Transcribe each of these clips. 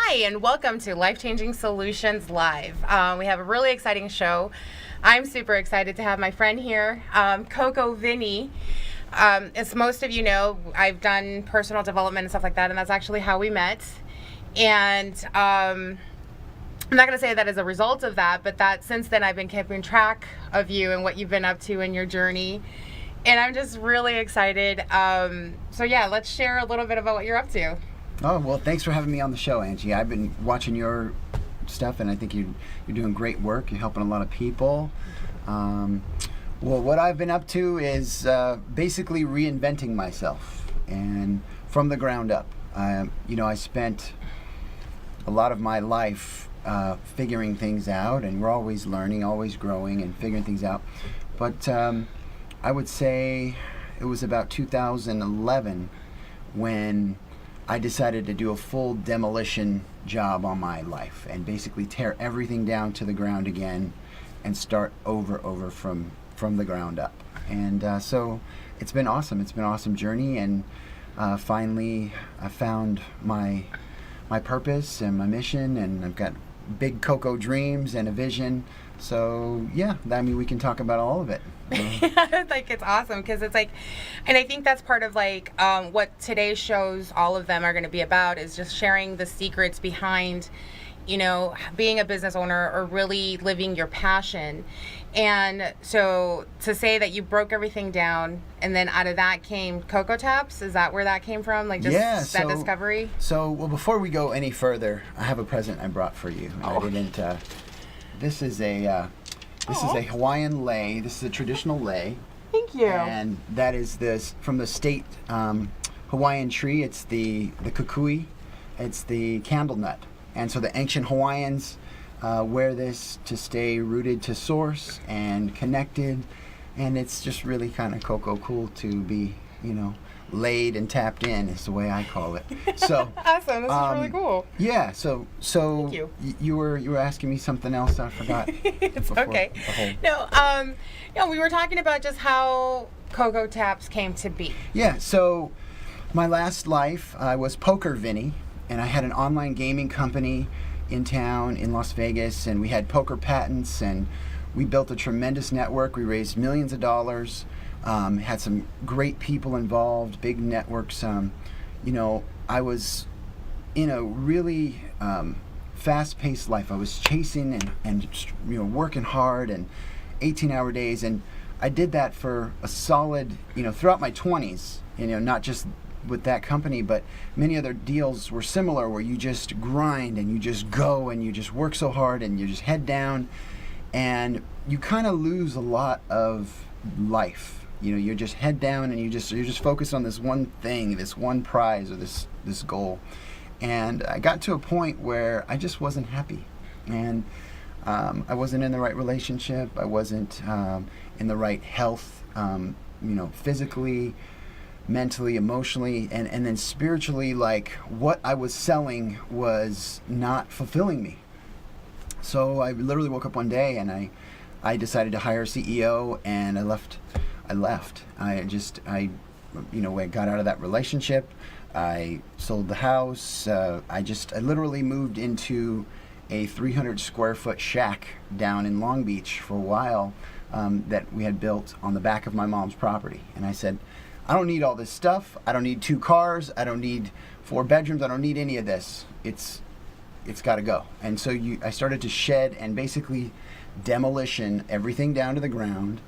Hi, and welcome to Life Changing Solutions Live. We have a really exciting show. I'm super excited to have my friend here, Coco Vinny. As most of you know, I've done personal development and stuff like that, and that's actually how we met. And I'm not going to say that as a result of that, but that since then I've been keeping track of you and what you've been up to in your journey. And I'm just really excited. So yeah, let's share a little bit about what you're up to. Oh, well, thanks for having me on the show, Angie. I've been watching your stuff, and I think you're doing great work. You're helping a lot of people. Well, what I've been up to is basically reinventing myself, and from the ground up. I spent a lot of my life figuring things out, and we're always learning, always growing, and figuring things out. But I would say it was about 2011 when I decided to do a full demolition job on my life and basically tear everything down to the ground again and start over from the ground up. And so it's been awesome. It's been an awesome journey, and finally I found my purpose and my mission, and I've got big Coco dreams and a vision. So yeah, I mean, we can talk about all of it. Like, it's awesome because it's like, and I think that's part of like what today's shows, all of them are going to be about, is just sharing the secrets behind, being a business owner or really living your passion. And so to say that you broke everything down and then out of that came Coco Taps, is that where that came from? Like, just that discovery? So, well, before we go any further, I have a present I brought for you. Oh. I didn't, this is a Hawaiian lei. This is a traditional lei. Thank you. And that is this from the state Hawaiian tree. It's the kukui. It's the candle nut. And so the ancient Hawaiians wear this to stay rooted to source and connected. And it's just really kind of Coco cool to be, laid and tapped in is the way I call it. So awesome. This is really cool. Yeah. So Thank you. You were asking me something else I forgot. It's okay. No, we were talking about just how Coco Taps came to be. Yeah. So my last life, I was Poker Vinny, and I had an online gaming company in town in Las Vegas, and we had poker patents, and we built a tremendous network. We raised millions of dollars. Had some great people involved, big networks. I was in a really fast-paced life. I was chasing and working hard and 18-hour days, and I did that for a solid, throughout my 20s. Not just with that company, but many other deals were similar, where you just grind and you just go and you just work so hard and you just head down, and you kind of lose a lot of life. You're just head down and you're just focused on this one thing, this one prize, or this goal. And I got to a point where I just wasn't happy, and I wasn't in the right relationship. I wasn't in the right health, physically, mentally, emotionally, and then spiritually. Like, what I was selling was not fulfilling me. So I literally woke up one day and I decided to hire a CEO, and I left. I got out of that relationship. I sold the house. I literally moved into a 300 square foot shack down in Long Beach for a while that we had built on the back of my mom's property. And I said, I don't need all this stuff. I don't need 2 cars. I don't need 4 bedrooms. I don't need any of this. It's got to go. And so I started to shed and basically demolition everything down to the ground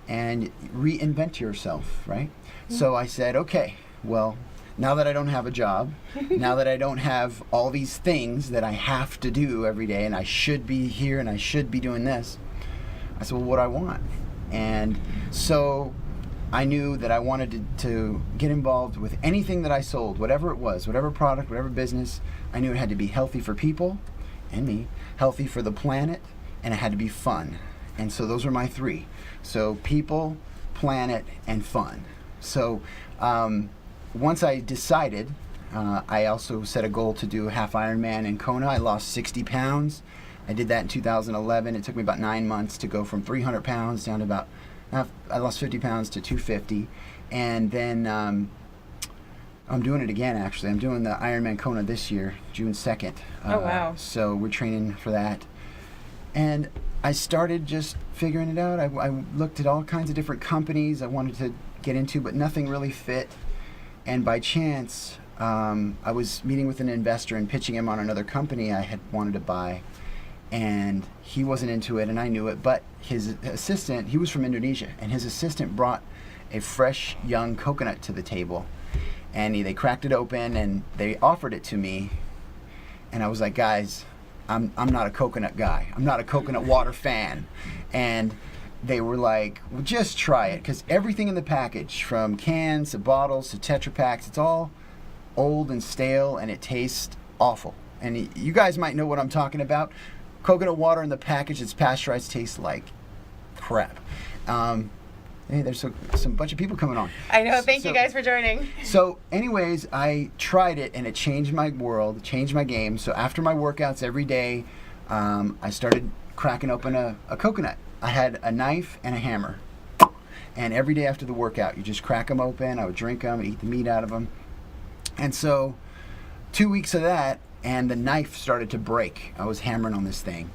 and reinvent yourself, right? Mm-hmm. So I said, okay, well, now that I don't have a job, now that I don't have all these things that I have to do every day, and I should be here and I should be doing this, I said, well, what do I want? And so I knew that I wanted to get involved with anything that I sold, whatever it was, whatever product, whatever business. I knew it had to be healthy for people and me, healthy for the planet, and it had to be fun. And so those were my 3. So people, planet, and fun. So once I decided, I also set a goal to do a half Ironman in Kona. I lost 60 pounds. I did that in 2011. It took me about 9 months to go from 300 pounds down to about, I lost 50 pounds to 250. And then I'm doing it again, actually. I'm doing the Ironman Kona this year, June 2nd. Oh, wow. So we're training for that. And I started just figuring it out. I looked at all kinds of different companies I wanted to get into, but nothing really fit. And by chance, I was meeting with an investor and pitching him on another company I had wanted to buy. And he wasn't into it, and I knew it. But his assistant, he was from Indonesia, and his assistant brought a fresh, young coconut to the table. And they cracked it open, and they offered it to me. And I was like, guys, I'm not a coconut guy. I'm not a coconut water fan. And they were like, well, just try it. Because everything in the package, from cans to bottles to Tetra Paks, it's all old and stale, and it tastes awful. And you guys might know what I'm talking about. Coconut water in the package that's pasteurized tastes like crap. Hey, there's some bunch of people coming on. I know. Thank you guys for joining. So anyways, I tried it, and it changed my world, changed my game. So after my workouts every day, I started cracking open a coconut. I had a knife and a hammer. And every day after the workout, you just crack them open. I would drink them, eat the meat out of them. And so 2 weeks of that, and the knife started to break. I was hammering on this thing.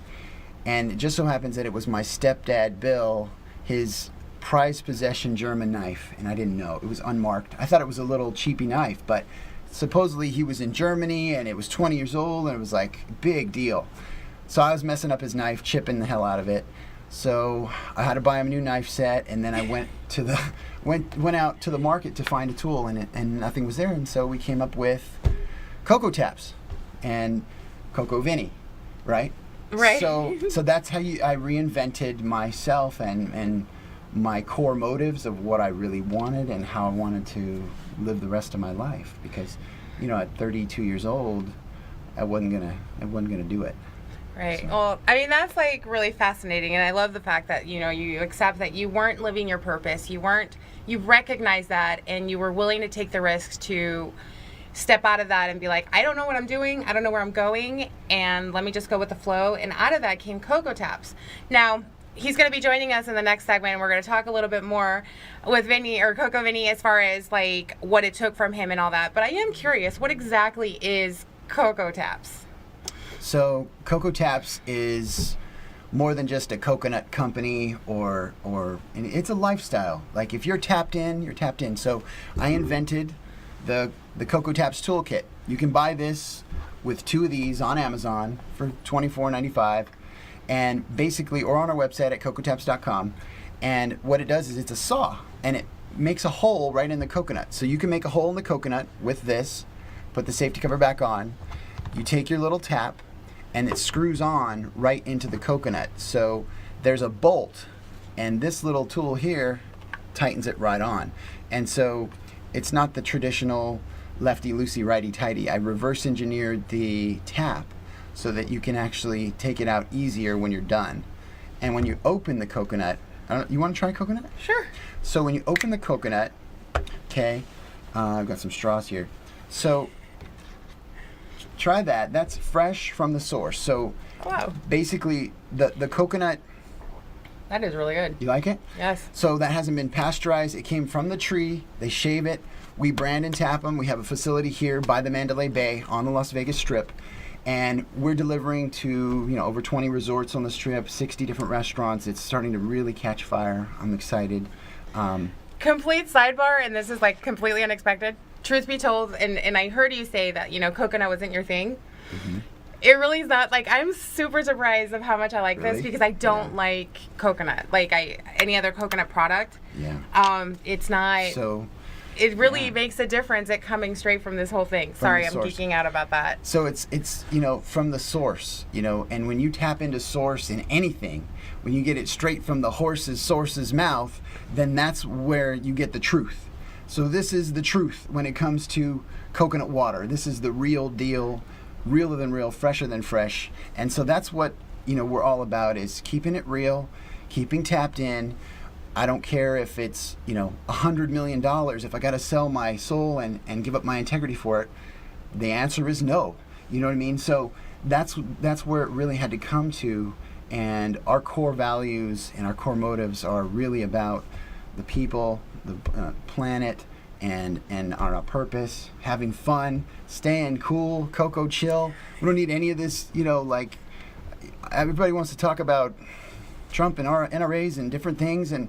And it just so happens that it was my stepdad, Bill, his prized possession German knife, and I didn't know. It was unmarked. I thought it was a little cheapy knife, but supposedly he was in Germany, and it was 20 years old, and it was like big deal. So I was messing up his knife, chipping the hell out of it. So I had to buy him a new knife set, and then I went out to the market to find a tool, and nothing was there. And so we came up with Coco Taps and Coco Vinny, right? Right. So that's how I reinvented myself and my core motives of what I really wanted and how I wanted to live the rest of my life. Because, at 32 years old, I wasn't gonna do it. Right. So. Well, I mean, that's like really fascinating. And I love the fact that, you accept that you weren't living your purpose. You recognized that, and you were willing to take the risks to step out of that and be like, I don't know what I'm doing. I don't know where I'm going. And let me just go with the flow. And out of that came Coco Taps. Now, he's going to be joining us in the next segment, and we're going to talk a little bit more with Vinny, or Coco Vinny, as far as like what it took from him and all that. But I am curious, what exactly is Coco Taps? So Coco Taps is more than just a coconut company, or and it's a lifestyle. Like if you're tapped in, you're tapped in. So I invented the Coco Taps toolkit. You can buy this with 2 of these on Amazon for $24.95, and basically, or on our website at cocotaps.com. And what it does is it's a saw, and it makes a hole right in the coconut. So you can make a hole in the coconut with this, put the safety cover back on. You take your little tap, and it screws on right into the coconut. So there's a bolt, and this little tool here tightens it right on. And so it's not the traditional lefty-loosey, righty-tighty. I reverse engineered the tap so that you can actually take it out easier when you're done. And when you open the coconut, you want to try coconut? Sure. So when you open the coconut, okay, I've got some straws here. So try that. That's fresh from the source. So Wow. basically, the coconut, That is really good. you like it? Yes. So that hasn't been pasteurized. It came from the tree. They shave it. We brand and tap them. We have a facility here by the Mandalay Bay on the Las Vegas Strip. And we're delivering to over 20 resorts on the Strip, 60 different restaurants. It's starting to really catch fire. I'm excited. Complete sidebar, and this is like completely unexpected. Truth be told, and I heard you say that coconut wasn't your thing. Mm-hmm. It really is not. Like, I'm super surprised of how much I like Really? this, because I don't like coconut. Like any other coconut product. Yeah. It's not. So It really yeah. makes a difference at coming straight from this whole thing. Sorry, I'm source. geeking out about that. So it's from the source, and when you tap into source in anything, when you get it straight from the source's mouth, then that's where you get the truth. So this is the truth when it comes to coconut water. This is the real deal, realer than real, fresher than fresh. And so that's what we're all about, is keeping it real, keeping tapped in. I don't care if it's $100 million. If I got to sell my soul and give up my integrity for it, the answer is no. You know what I mean? So that's where it really had to come to. And our core values and our core motives are really about the people, the planet, and on our purpose, having fun, staying cool, Coco chill. We don't need any of this, like everybody wants to talk about Trump and NRAs and different things, and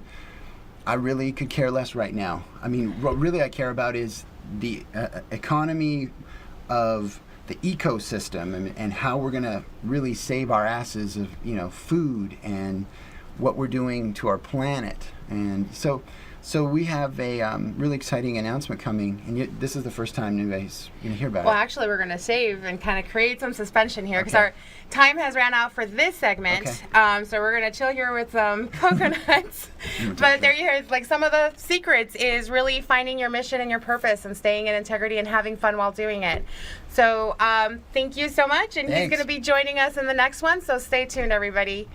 I really could care less right now. I mean, what really I care about is the economy of the ecosystem and how we're going to really save our asses of, food and what we're doing to our planet. And so we have a really exciting announcement coming, and this is the first time anybody's going to hear about Well, it. actually, we're going to save and kind of create some suspension here because Okay. our time has ran out for this segment. Okay. So we're going to chill here with some coconuts. But there you hear, like, some of the secrets is really finding your mission and your purpose and staying in integrity and having fun while doing it. So thank you so much. And he's Thanks. going to be joining us in the next one. So stay tuned, everybody.